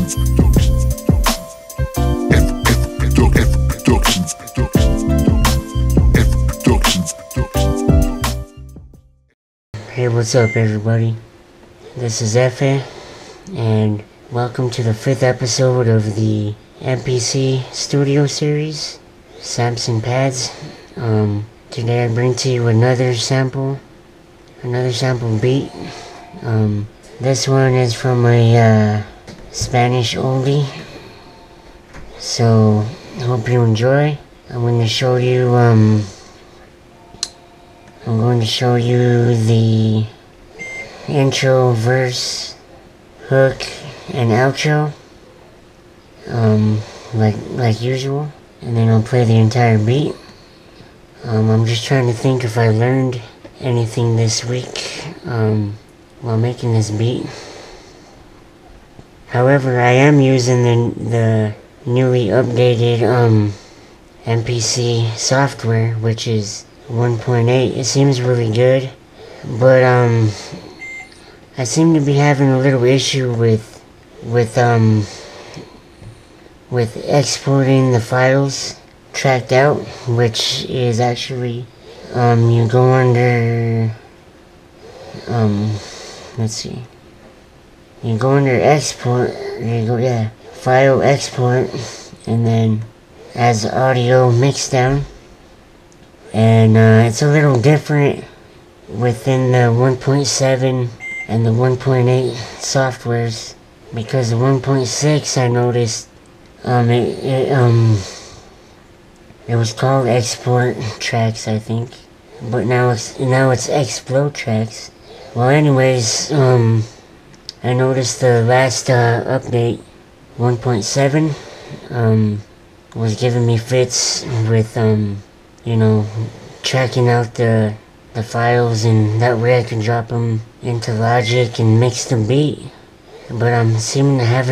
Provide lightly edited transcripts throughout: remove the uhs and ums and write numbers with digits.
Hey, what's up everybody? This is EFE, and welcome to the 5th episode of the MPC studio series, Samps and Pads. Today I bring to you another sample beat. This one is from a Spanish oldie, so I hope you enjoy. I'm going to show you the intro, verse, hook, and outro, like usual, and then I'll play the entire beat. I'm just trying to think if I learned anything this week while making this beat. However, I am using the newly updated MPC software, which is 1.8. It seems really good, but I seem to be having a little issue with exporting the files tracked out, which is actually you go under let's see, you go under export, file export, and then as audio mixdown. And it's a little different within the 1.7 and the 1.8 softwares, because the 1.6 I noticed it was called export tracks, I think, but now it's explode tracks. Well, anyways, I noticed the last update, 1.7, was giving me fits with you know, tracking out the files, and that way I can drop them into Logic and mix the beat. But I'm seeming to have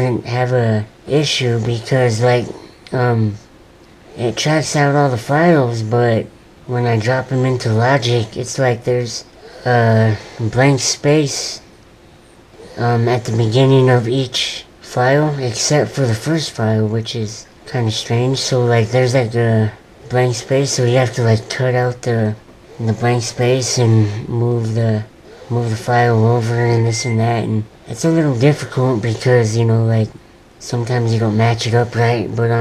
a issue, because like it tracks out all the files, but when I drop them into Logic, it's like there's a blank space at the beginning of each file, except for the first file, which is kind of strange. So like there's like a blank space, so you have to like cut out the blank space and move the file over and this and that, and it's a little difficult because, you know, like sometimes you don't match it up right. But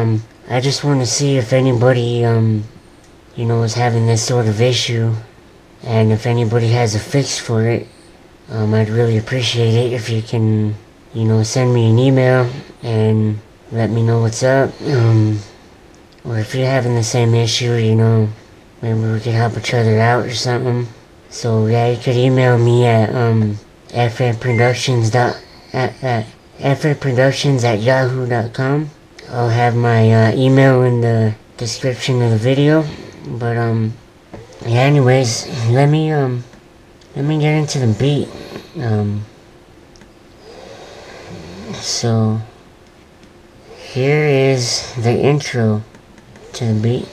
I just want to see if anybody you know, is having this sort of issue, and if anybody has a fix for it. I'd really appreciate it if you can, you know, send me an email and let me know what's up. Or if you're having the same issue, you know, maybe we could help each other out or something. So yeah, you could email me at efeproductions@yahoo.com. I'll have my email in the description of the video. But yeah, anyways, let me get into the beat. So here is the intro to the beat.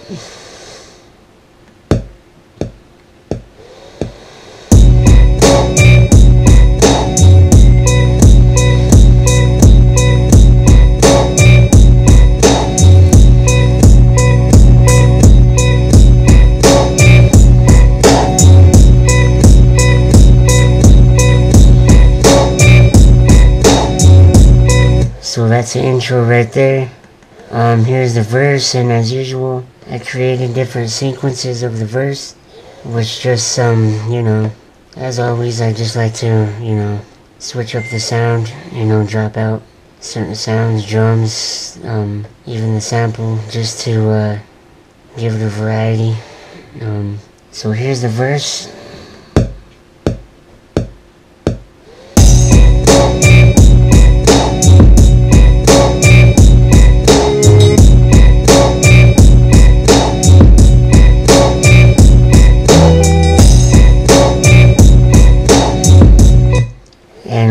So that's the intro right there. Here's the verse, and as usual, I created different sequences of the verse, which just you know, as always, I just like to, you know, switch up the sound, you know, drop out certain sounds, drums, even the sample, just to give it a variety. So here's the verse.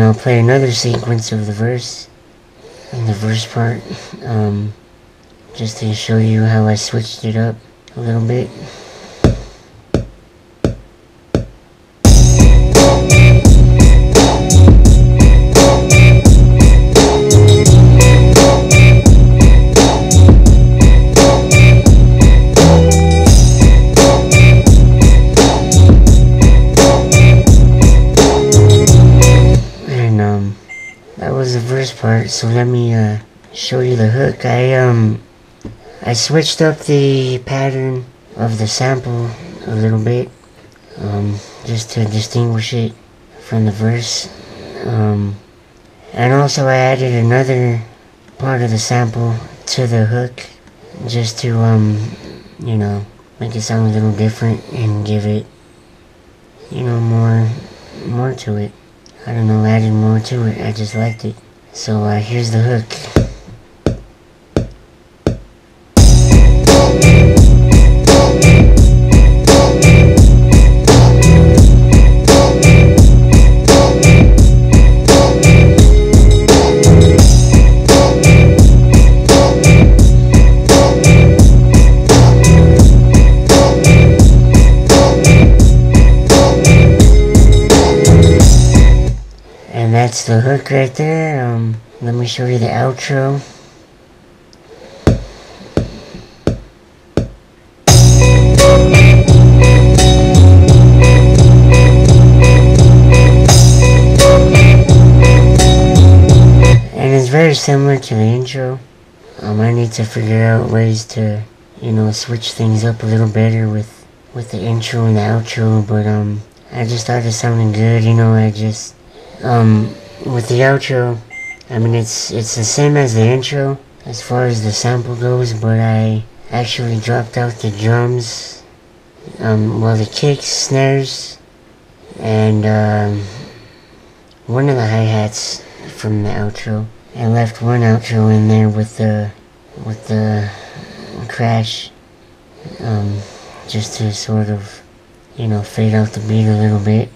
I'll play another sequence of the verse, in the verse part, just to show you how I switched it up a little bit. was the verse part, so let me show you the hook. I switched up the pattern of the sample a little bit, just to distinguish it from the verse. And also I added another part of the sample to the hook, just to you know, make it sound a little different and give it, you know, more to it. I don't know, added more to it. I just liked it. So here's the hook. And that's the hook right there. Let me show you the outro. And it's very similar to the intro. I need to figure out ways to, you know, switch things up a little better with the intro and the outro, but I just thought it sounded good, you know. With the outro, I mean, it's the same as the intro as far as the sample goes, but I actually dropped out the drums, well, the kicks, snares, and one of the hi-hats from the outro. I left one outro in there with the crash, just to sort of, you know, fade out the beat a little bit.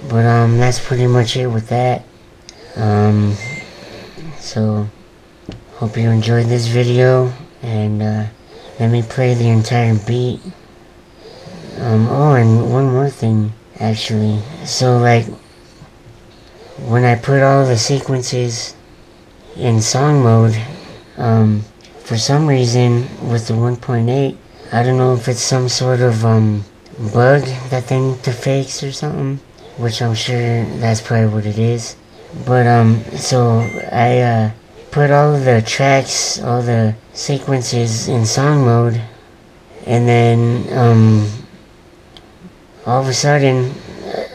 But that's pretty much it with that. So hope you enjoyed this video, and let me play the entire beat. Oh, and one more thing, actually. So, like, when I put all the sequences in song mode, for some reason with the 1.8, I don't know if it's some sort of bug that they need to fix or something, which I'm sure that's probably what it is. But so I put all the tracks, all the sequences in song mode, and then all of a sudden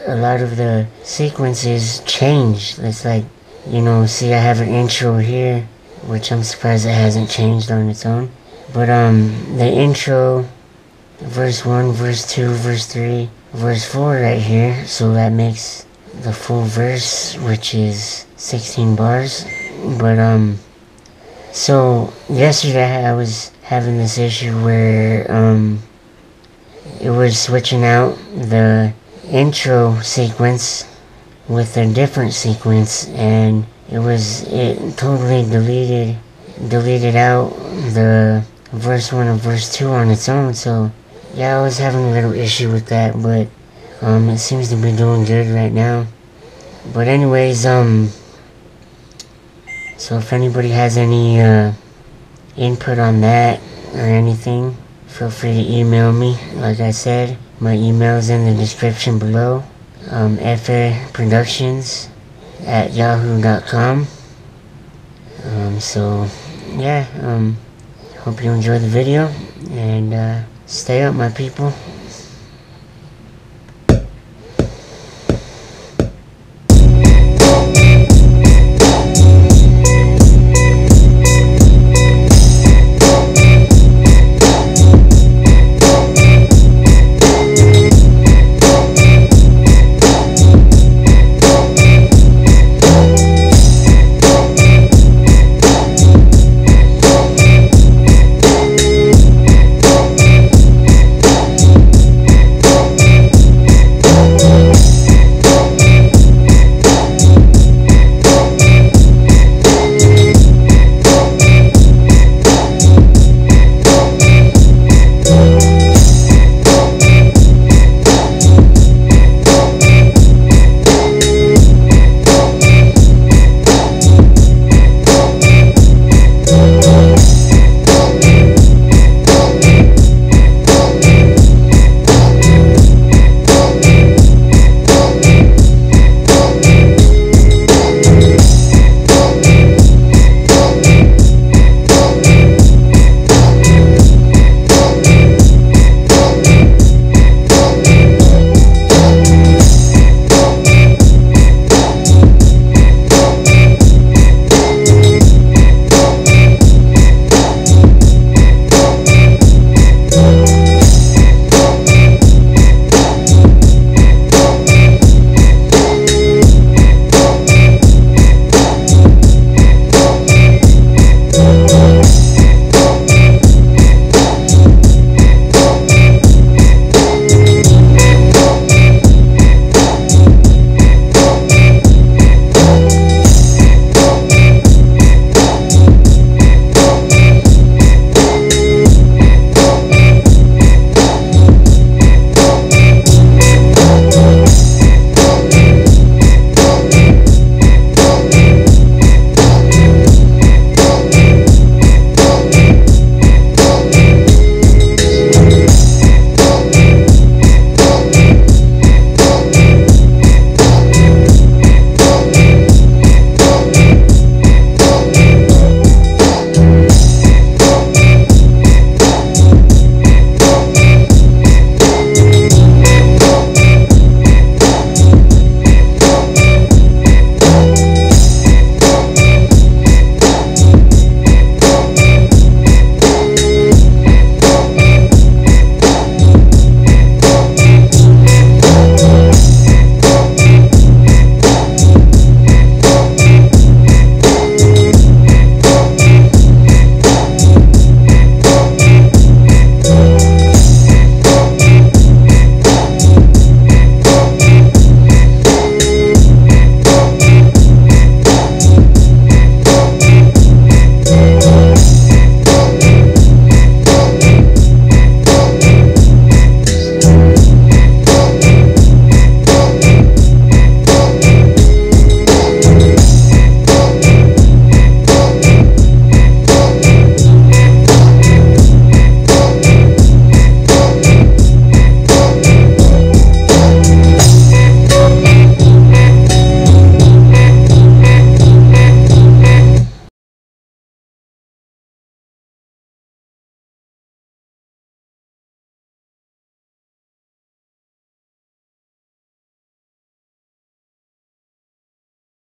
a lot of the sequences changed. It's like, you know, see, I have an intro here, which I'm surprised it hasn't changed on its own. But the intro, verse 1, verse 2, verse 3, verse 4 right here, so that makes the full verse, which is 16 bars. But so yesterday I was having this issue where it was switching out the intro sequence with a different sequence, and it totally deleted out the verse 1 and verse 2 on its own. So yeah, I was having a little issue with that, but it seems to be doing good right now. But anyways, so if anybody has any input on that or anything, feel free to email me. Like I said, my email is in the description below. efeproductions@yahoo.com. So yeah, hope you enjoy the video, and stay up, my people.